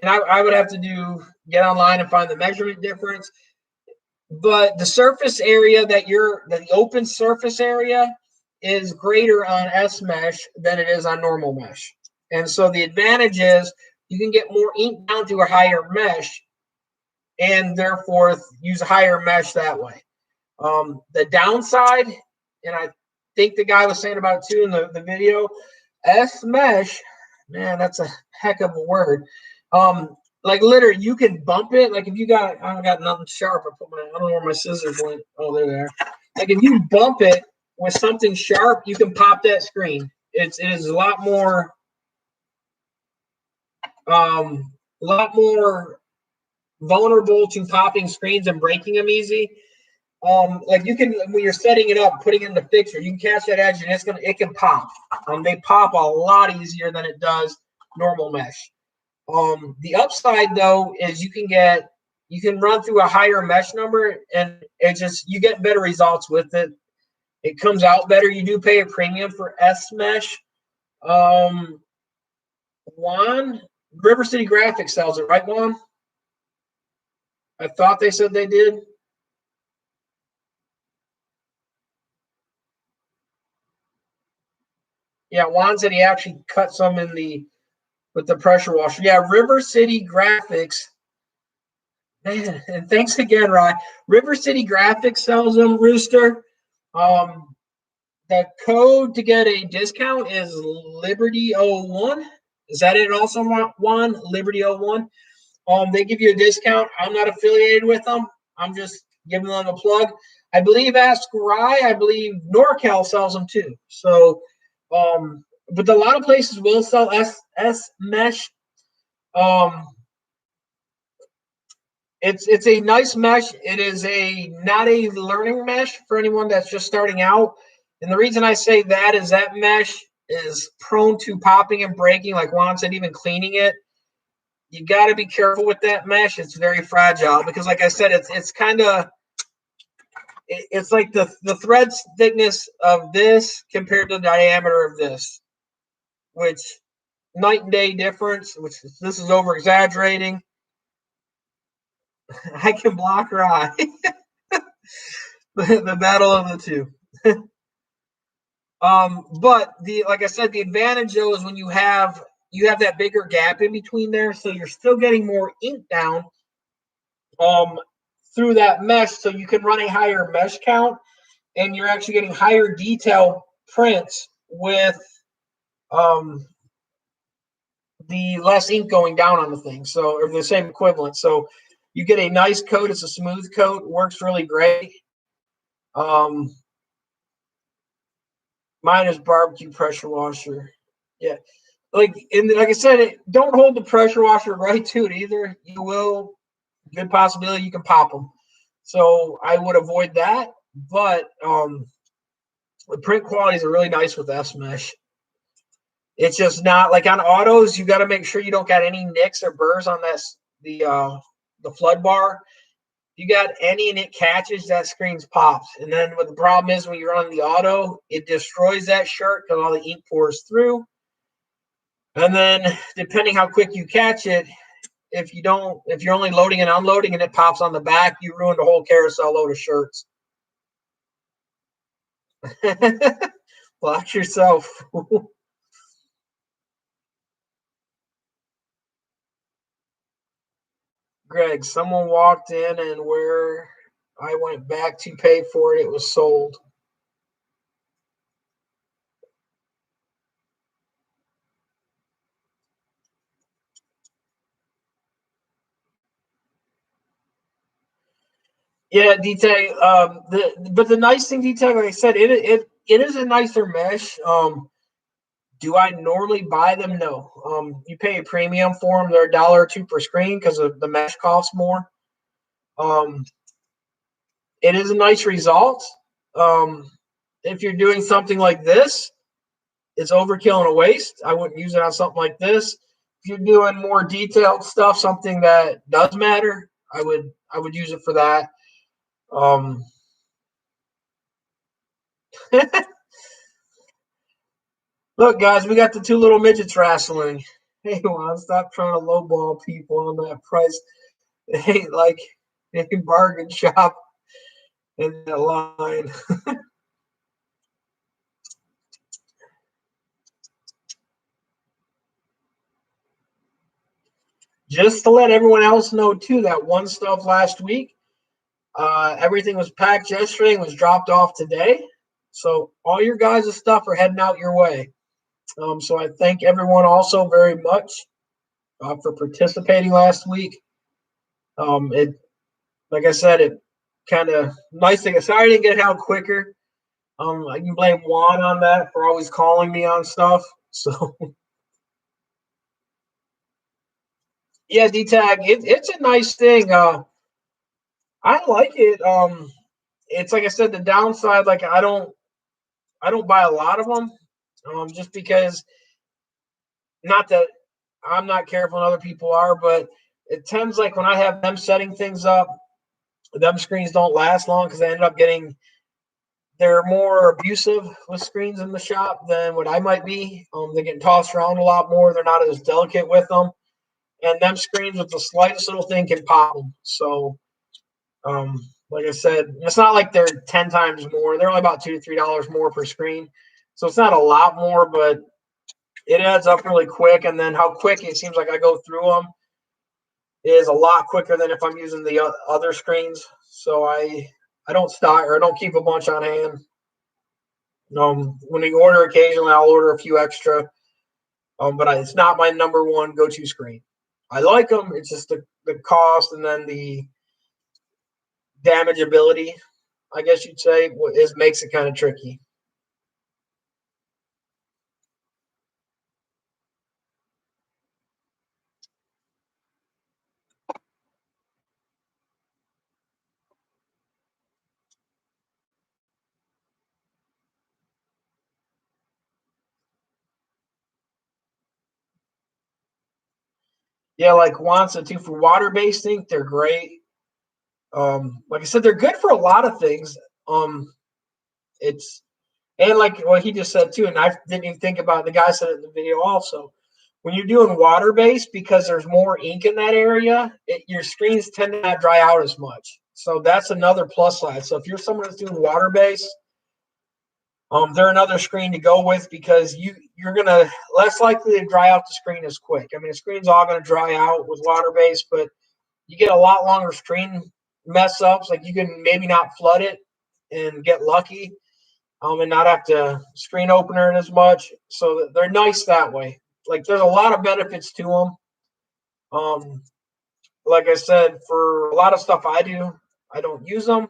and I would have to get online and find the measurement difference. But the surface area the open surface area is greater on S-mesh than it is on normal mesh. And so the advantage is you can get more ink down to a higher mesh and therefore use a higher mesh that way. The downside, and I think the guy was saying about too in the video, S-mesh, man, that's a heck of a word. Like literally, you can bump it. Like if you got, I don't got nothing sharp. I don't know where my scissors went. Oh, they're there. Like if you bump it with something sharp, you can pop that screen. It is a lot more vulnerable to popping screens and breaking them easy. Like you can, when you're setting it up, putting it in the fixture, you can catch that edge and it can pop. They pop a lot easier than it does normal mesh. The upside though is you can run through a higher mesh number and you get better results with it. It comes out better. You do pay a premium for S-mesh. Juan, River City Graphics sells it, right, Juan? I thought they said they did. Yeah, Juan said he actually cut some with the pressure washer. Yeah, River City Graphics. Man, and thanks again, Rod. River City Graphics sells them, Rooster. The code to get a discount is Liberty01. Is that it also, Juan? Liberty01. They give you a discount. I'm not affiliated with them. I'm just giving them a plug. I believe Ask Rye, I believe NorCal sells them too. So, but a lot of places will sell S-mesh. It's a nice mesh. It is not a learning mesh for anyone that's just starting out. And the reason I say that is that mesh is prone to popping and breaking. Like Juan said, even cleaning it, you got to be careful with that mesh. It's very fragile because, like I said, it's kind of, it's like the thread thickness of this compared to the diameter of this, which night and day difference. Which this is over exaggerating. I can block Rye. the battle of the two. But like I said, the advantage though is when you have that bigger gap in between there, so you're still getting more ink down through that mesh, so you can run a higher mesh count, and you're actually getting higher detail prints with the less ink going down on the thing, so, or the same equivalent. So you get a nice coat. It's a smooth coat. Works really great. Mine is barbecue pressure washer. Yeah. Like I said, don't hold the pressure washer right to it either. You will, good possibility you can pop them. So I would avoid that. but the print qualities are really nice with S mesh. It's just not like on autos. You got to make sure you don't got any nicks or burrs on the flood bar. You got any and it catches, that screen's pops. And then what the problem is when you're on the auto, it destroys that shirt because all the ink pours through. And then depending how quick you catch it, if you're only loading and unloading and it pops on the back, you ruined a whole carousel load of shirts. Watch yourself. Greg, someone walked in and where I went back to pay for it, it was sold. Yeah, D-Tag. But the nice thing, D-Tag, like I said, it is a nicer mesh. Do I normally buy them? No. You pay a premium for them. They're $1 or $2 per screen because the mesh costs more. Um, it is a nice result. If you're doing something like this, it's overkill and a waste. I wouldn't use it on something like this. If you're doing more detailed stuff, something that does matter, I would use it for that. Look, guys, we got the two little midgets wrestling. Hey, Juan, stop trying to lowball people on that price. It ain't like they can bargain shop in that line. Just to let everyone else know, too, that one stuff last week, everything was packed yesterday and was dropped off today. So all your guys' stuff are heading out your way. So I thank everyone also very much for participating last week. It, like I said, it kind of nice thing. Sorry I didn't get it out quicker. I can blame Juan on that for always calling me on stuff. So yeah, D-Tag, it's a nice thing. I like it. It's like I said, the downside, like I don't buy a lot of them, just because not that I'm not careful and other people are, but it tends like when I have them setting things up, them screens don't last long because I ended up getting they're more abusive with screens in the shop than what I might be. They're getting tossed around a lot more. They're not as delicate with them, and them screens with the slightest little thing can pop them. So, like I said, it's not like they're 10 times more. They're only about $2 to $3 more per screen, so it's not a lot more, but it adds up really quick. And then how quick it seems like I go through them is a lot quicker than if I'm using the other screens. So I don't stock or I don't keep a bunch on hand. When you order occasionally, I'll order a few extra. But it's not my number one go-to screen. I like them. It's just the cost and then the damageability, I guess you'd say, is makes it kind of tricky. Yeah, like Wansa too for water-based ink, they're great. Like I said, they're good for a lot of things. It's and like what he just said too, and I didn't even think about the guy said it in the video also. When you're doing water based, because there's more ink in that area, your screens tend to not dry out as much. So that's another plus side. So if you're someone that's doing water based, they're another screen to go with because you're gonna less likely to dry out the screen as quick. I mean, the screen's all gonna dry out with water based, but you get a lot longer screen mess ups. Like you can maybe not flood it and get lucky, and not have to screen opener it as much. So they're nice that way. Like there's a lot of benefits to them. Um, like I said, for a lot of stuff I do, I don't use them.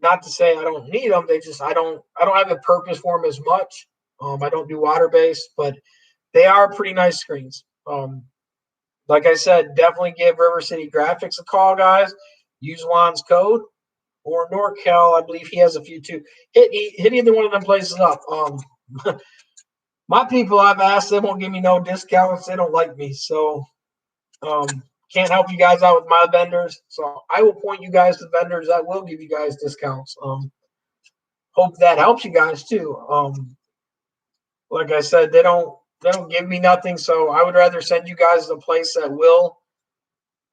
Not to say I don't need them. They just I don't have a purpose for them as much. I don't do water based, but they are pretty nice screens. Like I said, definitely give River City Graphics a call, guys. Use Juan's code. or NorCal. I believe he has a few too. Hit either one of them places up. My people, I've asked, they won't give me no discounts. They don't like me, so can't help you guys out with my vendors. So I will point you guys to vendors that will give you guys discounts. Hope that helps you guys too. Like I said, they don't give me nothing, so I would rather send you guys to a place that will.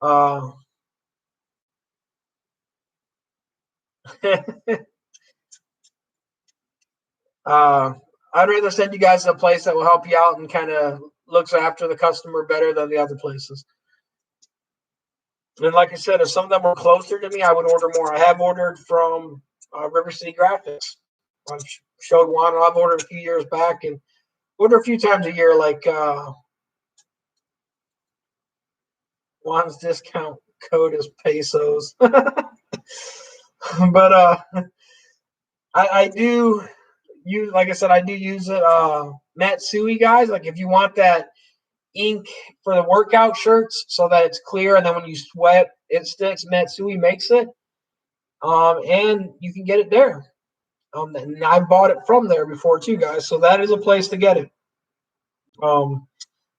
I'd rather send you guys to a place that will help you out and kind of looks after the customer better than the other places. And like I said, if some of them were closer to me, I would order more. I have ordered from River City Graphics. I showed one. I've ordered a few years back and order a few times a year. Like Juan's discount code is pesos, but I do use, like I said, I do use it. Matsui guys, like if you want that ink for the workout shirts so that it's clear and then when you sweat it sticks, Matsui makes it. And you can get it there. And I bought it from there before too, guys. So that is a place to get it.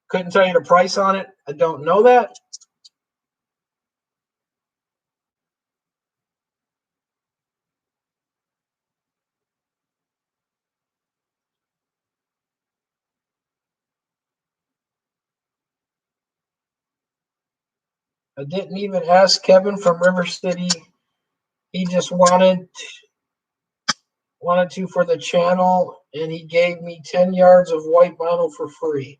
Couldn't tell you the price on it. I don't know that. I didn't even ask Kevin from River City. He just wanted to for the channel, and he gave me 10 yards of white vinyl for free.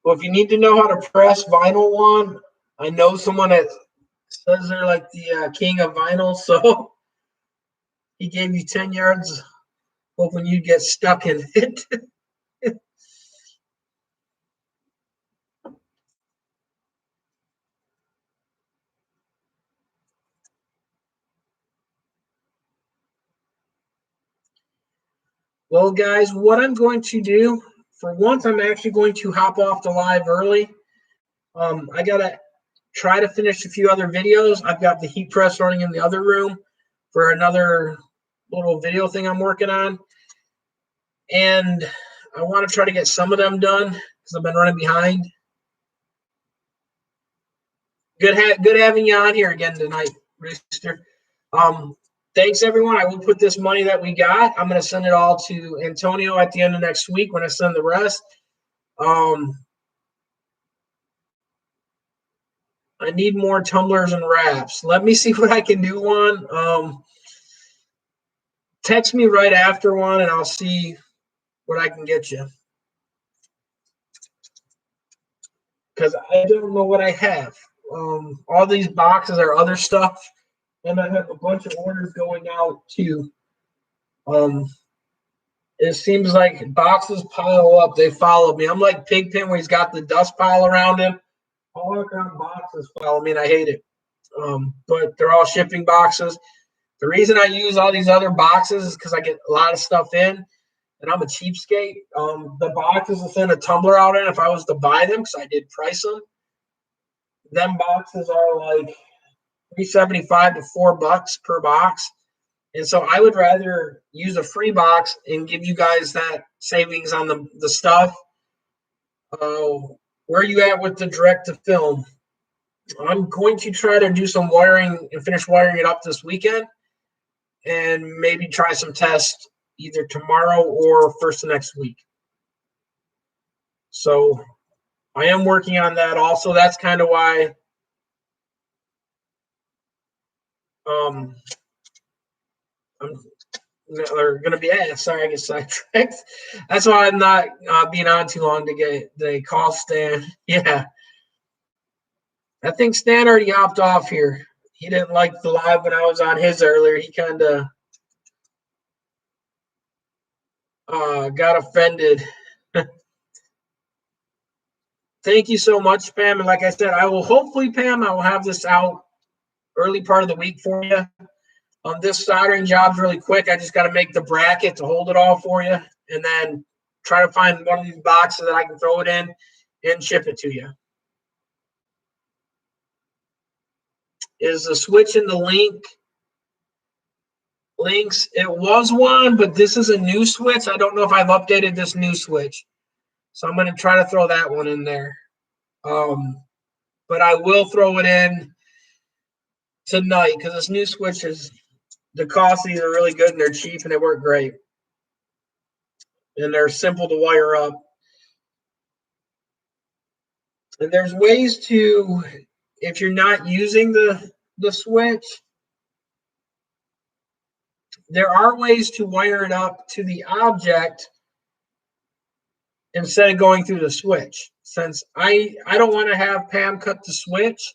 Well, if you need to know how to press vinyl, one, I know someone that says they're like the king of vinyl, so he gave you 10 yards, hoping you get stuck in it. Well, guys, what I'm going to do, for once, I'm actually going to hop off the live early. I got to try to finish a few other videos. I've got the heat press running in the other room for another little video thing I'm working on. And I want to try to get some of them done because I've been running behind. Good having you on here again tonight, Rooster. Thanks, everyone. I will put this money that we got. I'm going to send it all to Antonio at the end of next week when I send the rest. I need more tumblers and wraps. Let me see what I can do one. Text me right after one, and I'll see what I can get you. Because I don't know what I have. All these boxes are other stuff, and I have a bunch of orders going out too. It seems like boxes pile up. They follow me. I'm like Pigpen where he's got the dust pile around him. All around boxes follow me, and I hate it. But they're all shipping boxes. The reason I use all these other boxes is because I get a lot of stuff in, and I'm a cheapskate. The boxes will send a tumbler out in if I was to buy them because I did price them. Them boxes are like $3.75 to $4 per box. And so I would rather use a free box and give you guys that savings on the stuff. Where are you at with the direct to film? I'm going to try to do some wiring and finish wiring it up this weekend and maybe try some tests either tomorrow or first of next week. So I am working on that also. That's kind of why they're going to be sorry, I get sidetracked. That's why I'm not being on too long to get the call Stan. Yeah. I think Stan already hopped off here. He didn't like the live when I was on his earlier. He kind of got offended. Thank you so much, Pam. And like I said, I will hopefully, Pam, I will have this out early part of the week for you. This soldering job's really quick. I just got to make the bracket to hold it all for you and then try to find one of these boxes that I can throw it in and ship it to you. is the switch in the links. It was one, but this is a new switch. I don't know if I've updated this new switch. So I'm going to try to throw that one in there. But I will throw it in tonight because this new switch is, the cost of these are really good and they're cheap and they work great. And they're simple to wire up. And there's ways to, if you're not using the switch, there are ways to wire it up to the object instead of going through the switch. Since I don't want to have Pam cut the switch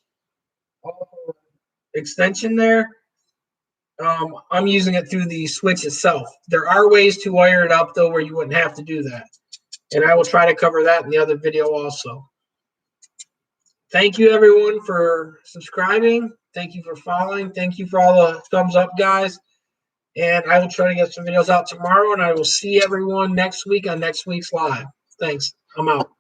extension there, I'm using it through the switch itself. There are ways to wire it up, though, where you wouldn't have to do that. And I will try to cover that in the other video also. Thank you, everyone, for subscribing. Thank you for following. Thank you for all the thumbs up, guys. And I will try to get some videos out tomorrow, and I will see everyone next week on next week's live. Thanks. I'm out.